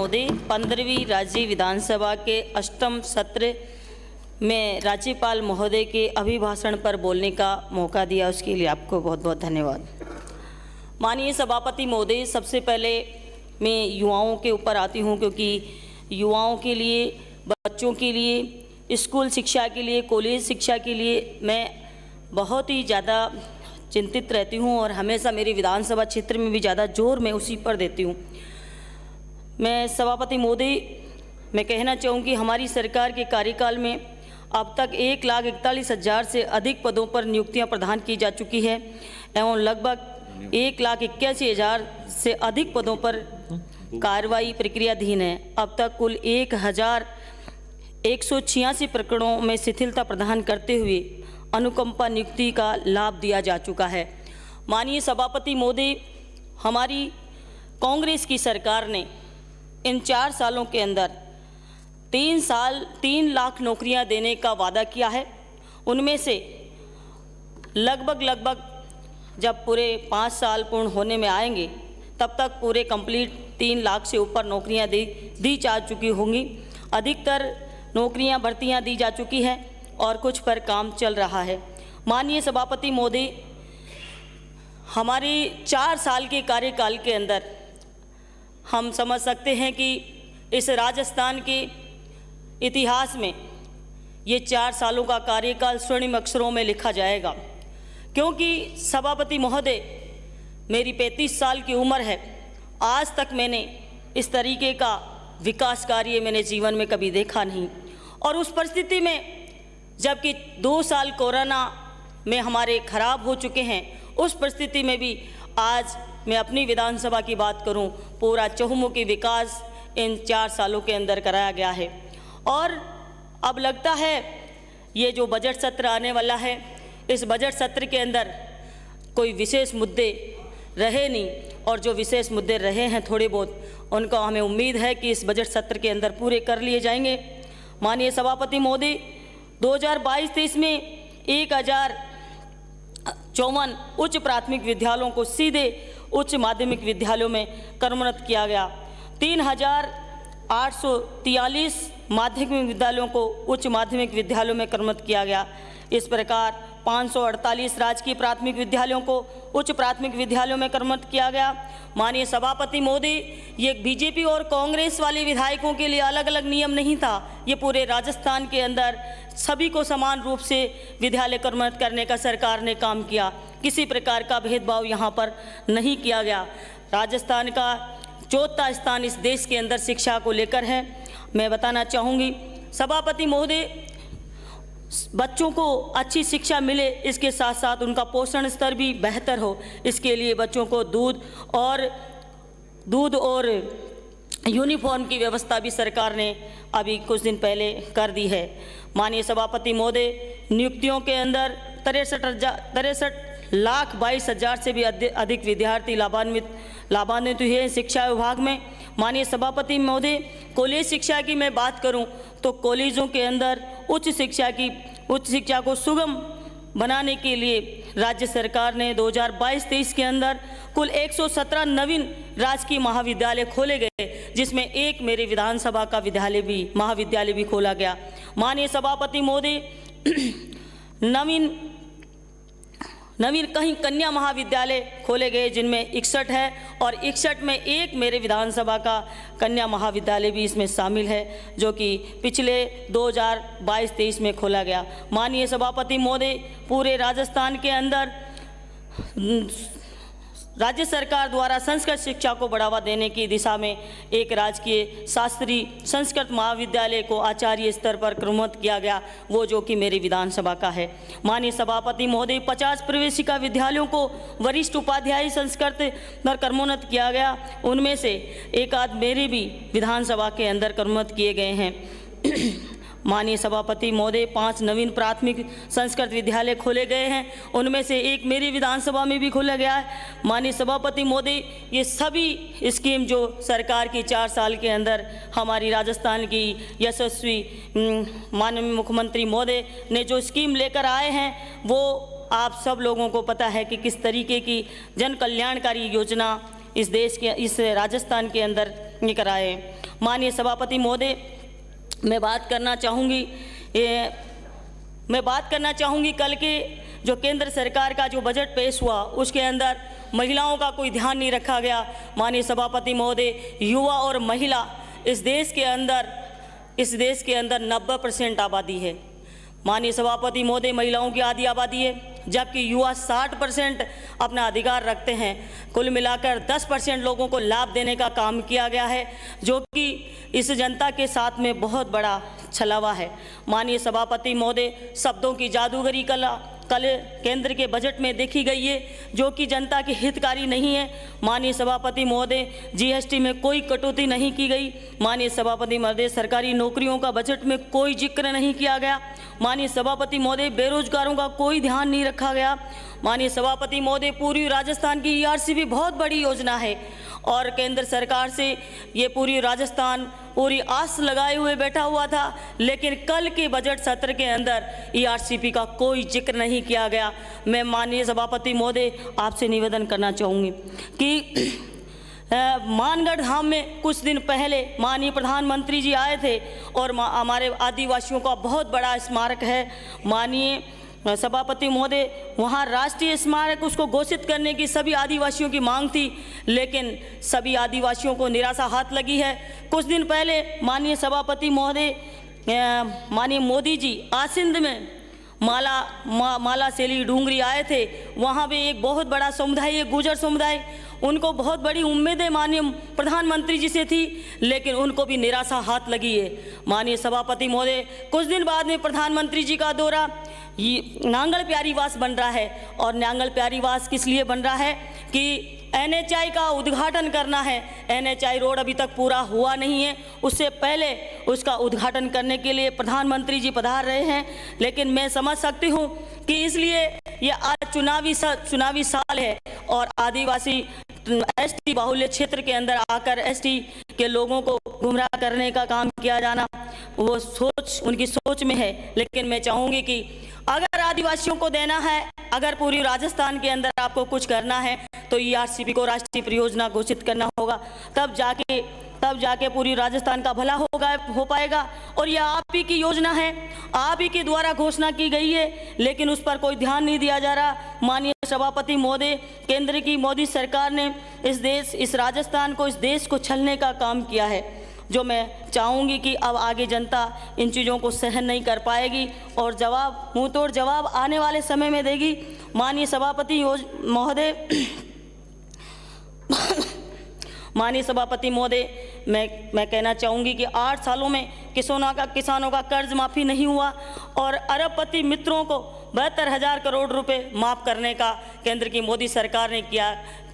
महोदय, 15वीं राज्य विधानसभा के अष्टम सत्र में राज्यपाल महोदय के अभिभाषण पर बोलने का मौका दिया, उसके लिए आपको बहुत बहुत धन्यवाद। माननीय सभापति महोदय, सबसे पहले मैं युवाओं के ऊपर आती हूं, क्योंकि युवाओं के लिए, बच्चों के लिए, स्कूल शिक्षा के लिए, कॉलेज शिक्षा के लिए मैं बहुत ही ज़्यादा चिंतित रहती हूं और हमेशा मेरे विधानसभा क्षेत्र में भी ज़्यादा जोर मैं उसी पर देती हूं। मैं सभापति महोदय, मैं कहना चाहूँगी, हमारी सरकार के कार्यकाल में अब तक 1,41,000 से अधिक पदों पर नियुक्तियां प्रदान की जा चुकी है एवं लगभग 1,81,000 से अधिक पदों पर कार्रवाई प्रक्रियाधीन है। अब तक कुल 1,186 प्रकरणों में शिथिलता प्रदान करते हुए अनुकंपा नियुक्ति का लाभ दिया जा चुका है। माननीय सभापति महोदय, हमारी कांग्रेस की सरकार ने इन 4 सालों के अंदर 3 लाख नौकरियां देने का वादा किया है। उनमें से लगभग जब पूरे 5 साल पूर्ण होने में आएंगे तब तक पूरे कंप्लीट 3 लाख से ऊपर नौकरियां दी जा चुकी होंगी। अधिकतर नौकरियां भर्तियां दी जा चुकी हैं और कुछ पर काम चल रहा है। माननीय सभापति महोदय, हमारे 4 साल के कार्यकाल के अंदर हम समझ सकते हैं कि इस राजस्थान के इतिहास में ये 4 सालों का कार्यकाल स्वर्णिम अक्षरों में लिखा जाएगा, क्योंकि सभापति महोदय, मेरी 35 साल की उम्र है, आज तक मैंने इस तरीके का विकास कार्य मैंने जीवन में कभी देखा नहीं। और उस परिस्थिति में जबकि 2 साल कोरोना में हमारे खराब हो चुके हैं, उस परिस्थिति में भी आज मैं अपनी विधानसभा की बात करूं, पूरा चहुमुखी विकास इन 4 सालों के अंदर कराया गया है। और अब लगता है ये जो बजट सत्र आने वाला है, इस बजट सत्र के अंदर कोई विशेष मुद्दे रहे नहीं, और जो विशेष मुद्दे रहे हैं थोड़े बहुत, उनका हमें उम्मीद है कि इस बजट सत्र के अंदर पूरे कर लिए जाएंगे। माननीय सभापति महोदय, 2022-23 में 1054 उच्च प्राथमिक विद्यालयों को सीधे उच्च माध्यमिक विद्यालयों में क्रमोन्नत किया गया। 3,843 माध्यमिक विद्यालयों को उच्च माध्यमिक विद्यालयों में क्रमोन्नत किया गया। इस प्रकार 548 राजकीय प्राथमिक विद्यालयों को उच्च प्राथमिक विद्यालयों में क्रमोन्नत किया गया। माननीय सभापति महोदय, ये बीजेपी और कांग्रेस वाले विधायकों के लिए अलग अलग नियम नहीं था, ये पूरे राजस्थान के अंदर सभी को समान रूप से विद्यालय क्रमोन्नत करने का सरकार ने काम किया। किसी प्रकार का भेदभाव यहाँ पर नहीं किया गया। राजस्थान का 4था स्थान इस देश के अंदर शिक्षा को लेकर है। मैं बताना चाहूँगी सभापति महोदय, बच्चों को अच्छी शिक्षा मिले, इसके साथ साथ उनका पोषण स्तर भी बेहतर हो, इसके लिए बच्चों को दूध और यूनिफॉर्म की व्यवस्था भी सरकार ने अभी कुछ दिन पहले कर दी है। माननीय सभापति महोदय, नियुक्तियों के अंदर 63,22,000 से भी अधिक विद्यार्थी लाभान्वित हुए हैं शिक्षा विभाग में। माननीय सभापति महोदय, कॉलेज शिक्षा की मैं बात करूं तो कॉलेजों के अंदर उच्च शिक्षा को सुगम बनाने के लिए राज्य सरकार ने 2022-23 के अंदर कुल 117 नवीन राजकीय महाविद्यालय खोले गए, जिसमें एक मेरे विधानसभा का महाविद्यालय भी खोला गया। माननीय सभापति महोदय, नवीन कहीं कन्या महाविद्यालय खोले गए, जिनमें 61 है, और 61 में एक मेरे विधानसभा का कन्या महाविद्यालय भी इसमें शामिल है, जो कि पिछले 2022-23 में खोला गया। माननीय सभापति महोदय, पूरे राजस्थान के अंदर राज्य सरकार द्वारा संस्कृत शिक्षा को बढ़ावा देने की दिशा में एक राजकीय शास्त्रीय संस्कृत महाविद्यालय को आचार्य स्तर पर क्रमोन्नत किया गया, वो जो कि मेरी विधानसभा का है। माननीय सभापति महोदय, 50 प्रवेशिका विद्यालयों को वरिष्ठ उपाध्याय संस्कृत पर क्रमोन्नत किया गया, उनमें से एक आध मेरे भी विधानसभा के अंदर क्रमोन्नत किए गए हैं। माननीय सभापति महोदय, 5 नवीन प्राथमिक संस्कृत विद्यालय खोले गए हैं, उनमें से एक मेरी विधानसभा में भी खोला गया है। माननीय सभापति महोदय, ये सभी स्कीम जो सरकार की 4 साल के अंदर हमारी राजस्थान की यशस्वी माननीय मुख्यमंत्री महोदय ने जो स्कीम लेकर आए हैं, वो आप सब लोगों को पता है कि किस तरीके की जन कल्याणकारी योजना इस देश के, इस राजस्थान के अंदर लेकर आए। माननीय सभापति महोदय, मैं बात करना चाहूँगी कल के जो केंद्र सरकार का जो बजट पेश हुआ उसके अंदर महिलाओं का कोई ध्यान नहीं रखा गया। माननीय सभापति महोदय, युवा और महिला इस देश के अंदर 90% आबादी है। माननीय सभापति महोदय, महिलाओं की आधी आबादी है, जबकि युवा 60% अपना अधिकार रखते हैं। कुल मिलाकर 10% लोगों को लाभ देने का काम किया गया है, जो कि इस जनता के साथ में बहुत बड़ा छलावा है। माननीय सभापति महोदय, शब्दों की जादूगरी कल केंद्र के बजट में देखी गई है, जो कि जनता की हितकारी नहीं है। माननीय सभापति महोदय, जीएसटी में कोई कटौती नहीं की गई। माननीय सभापति महोदय, सरकारी नौकरियों का बजट में कोई जिक्र नहीं किया गया। माननीय सभापति महोदय, बेरोजगारों का कोई ध्यान नहीं रखा गया। माननीय सभापति महोदय, पूरी राजस्थान की ईआरसीपी बहुत बड़ी योजना है और केंद्र सरकार से ये पूरी राजस्थान पूरी आस लगाए हुए बैठा हुआ था, लेकिन कल के बजट सत्र के अंदर ईआरसीपी का कोई जिक्र नहीं किया गया। मैं माननीय सभापति महोदय आपसे निवेदन करना चाहूँगी कि मानगढ़ धाम में कुछ दिन पहले माननीय प्रधानमंत्री जी आए थे और हमारे आदिवासियों का बहुत बड़ा स्मारक है। माननीय सभापति महोदय, वहाँ राष्ट्रीय स्मारक उसको घोषित करने की सभी आदिवासियों की मांग थी, लेकिन सभी आदिवासियों को निराशा हाथ लगी है। कुछ दिन पहले माननीय सभापति महोदय, माननीय मोदी जी आसिंद में माला सेली डूंगरी आए थे। वहाँ पे एक बहुत बड़ा समुदाय है, गुर्जर समुदाय, उनको बहुत बड़ी उम्मीदें माननीय प्रधानमंत्री जी से थी, लेकिन उनको भी निराशा हाथ लगी है। माननीय सभापति महोदय, कुछ दिन बाद में प्रधानमंत्री जी का दौरा नांगल प्यारीवास बन रहा है, और नांगल प्यारीवास किस लिए बन रहा है कि एनएचआई का उद्घाटन करना है। एनएचआई रोड अभी तक पूरा हुआ नहीं है, उससे पहले उसका उद्घाटन करने के लिए प्रधानमंत्री जी पधार रहे हैं। लेकिन मैं समझ सकती हूँ कि इसलिए ये आज चुनावी साल है और आदिवासी एसटी बाहुल्य क्षेत्र के अंदर आकर एसटी के लोगों को गुमराह करने का काम किया जाना, वो सोच उनकी सोच में है। लेकिन मैं चाहूँगी कि अगर आदिवासियों को देना है, अगर पूरी राजस्थान के अंदर आपको कुछ करना है, तो ईआरसीपी को राष्ट्रीय परियोजना घोषित करना होगा, तब जाके पूरी राजस्थान का भला हो पाएगा। और यह आप ही की योजना है, आप ही के द्वारा घोषणा की गई है, लेकिन उस पर कोई ध्यान नहीं दिया जा रहा। माननीय सभापति महोदय, केंद्र की मोदी सरकार ने इस राजस्थान को, इस देश को छलने का काम किया है, जो मैं चाहूँगी कि अब आगे जनता इन चीज़ों को सहन नहीं कर पाएगी और मुँह तोड़ जवाब आने वाले समय में देगी। माननीय सभापति महोदय, मैं कहना चाहूँगी कि 8 सालों में किसानों का कर्ज माफ़ी नहीं हुआ और अरबपति मित्रों को 72,000 करोड़ रुपए माफ़ करने का केंद्र की मोदी सरकार ने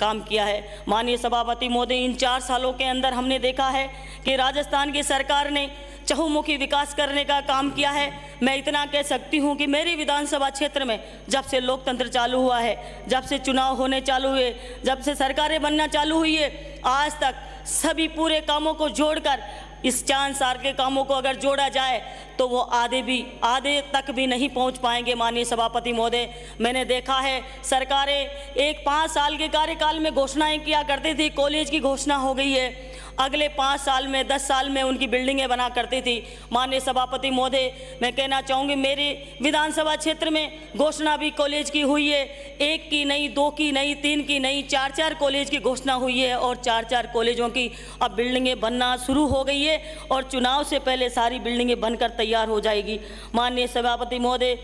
काम किया है। माननीय सभापति महोदय, इन 4 सालों के अंदर हमने देखा है कि राजस्थान की सरकार ने चहुमुखी विकास करने का काम किया है। मैं इतना कह सकती हूं कि मेरी विधानसभा क्षेत्र में जब से लोकतंत्र चालू हुआ है, जब से चुनाव होने चालू हुए, जब से सरकारें बनना चालू हुई है, आज तक सभी पूरे कामों को जोड़कर इस 4 साल के कामों को अगर जोड़ा जाए तो वो आधे तक भी नहीं पहुंच पाएंगे। माननीय सभापति महोदय, मैंने देखा है सरकारें 5 साल के कार्यकाल में घोषणाएं किया करती थी, कॉलेज की घोषणा हो गई है, अगले 5 साल में 10 साल में उनकी बिल्डिंगें बना करती थी। माननीय सभापति महोदय, मैं कहना चाहूँगी मेरे विधानसभा क्षेत्र में घोषणा भी कॉलेज की हुई है, 1 की नहीं, 2 की नहीं, 3 की नहीं, 4 कॉलेज की घोषणा हुई है और 4 कॉलेजों की अब बिल्डिंगें बनना शुरू हो गई है और चुनाव से पहले सारी बिल्डिंगें बनकर तैयार हो जाएगी। माननीय सभापति महोदय,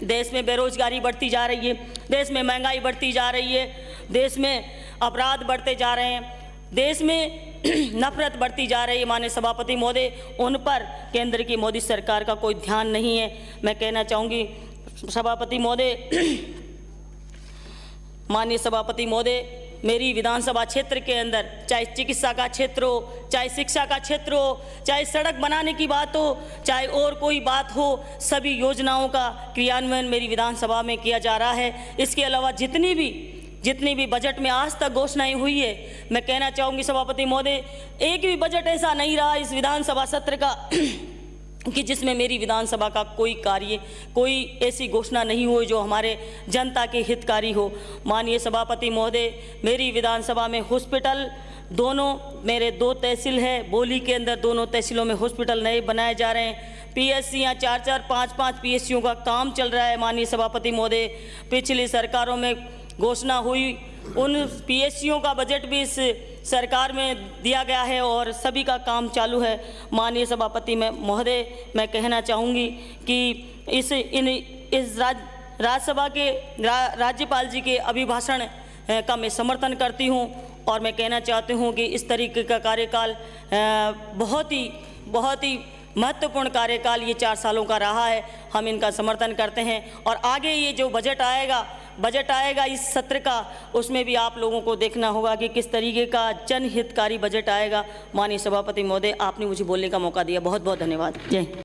देश में बेरोजगारी बढ़ती जा रही है, देश में महंगाई बढ़ती जा रही है, देश में अपराध बढ़ते जा रहे हैं, देश में नफरत बढ़ती जा रही है। माननीय सभापति महोदय, उन पर केंद्र की मोदी सरकार का कोई ध्यान नहीं है। मैं कहना चाहूँगी सभापति महोदय, माननीय सभापति महोदय, मेरी विधानसभा क्षेत्र के अंदर चाहे चिकित्सा का क्षेत्र हो, चाहे शिक्षा का क्षेत्र हो, चाहे सड़क बनाने की बात हो, चाहे और कोई बात हो, सभी योजनाओं का क्रियान्वयन मेरी विधानसभा में किया जा रहा है। इसके अलावा जितनी भी बजट में आज तक घोषणाएं हुई है, मैं कहना चाहूँगी सभापति महोदय, एक भी बजट ऐसा नहीं रहा इस विधानसभा सत्र का कि जिसमें मेरी विधानसभा का कोई ऐसी घोषणा नहीं हुई जो हमारे जनता के हितकारी हो। माननीय सभापति महोदय, मेरी विधानसभा में हॉस्पिटल दोनों मेरे 2 तहसील है, बोली के अंदर दोनों तहसीलों में हॉस्पिटल नए बनाए जा रहे हैं। पीएससी 4-4, 5-5 पीएससीयों का काम चल रहा है। माननीय सभापति महोदय, पिछली सरकारों में घोषणा हुई, उन पीएससीयों का बजट भी इस सरकार में दिया गया है और सभी का काम चालू है। माननीय सभापति महोदय, मैं कहना चाहूँगी कि इस राज्यसभा के राज्यपाल जी के अभिभाषण का मैं समर्थन करती हूँ और मैं कहना चाहती हूँ कि इस तरीके का कार्यकाल बहुत ही महत्वपूर्ण कार्यकाल ये 4 सालों का रहा है। हम इनका समर्थन करते हैं और आगे ये जो बजट आएगा इस सत्र का, उसमें भी आप लोगों को देखना होगा कि किस तरीके का जनहितकारी बजट आएगा। माननीय सभापति महोदय, आपने मुझे बोलने का मौका दिया, बहुत बहुत धन्यवाद। जय हिंद।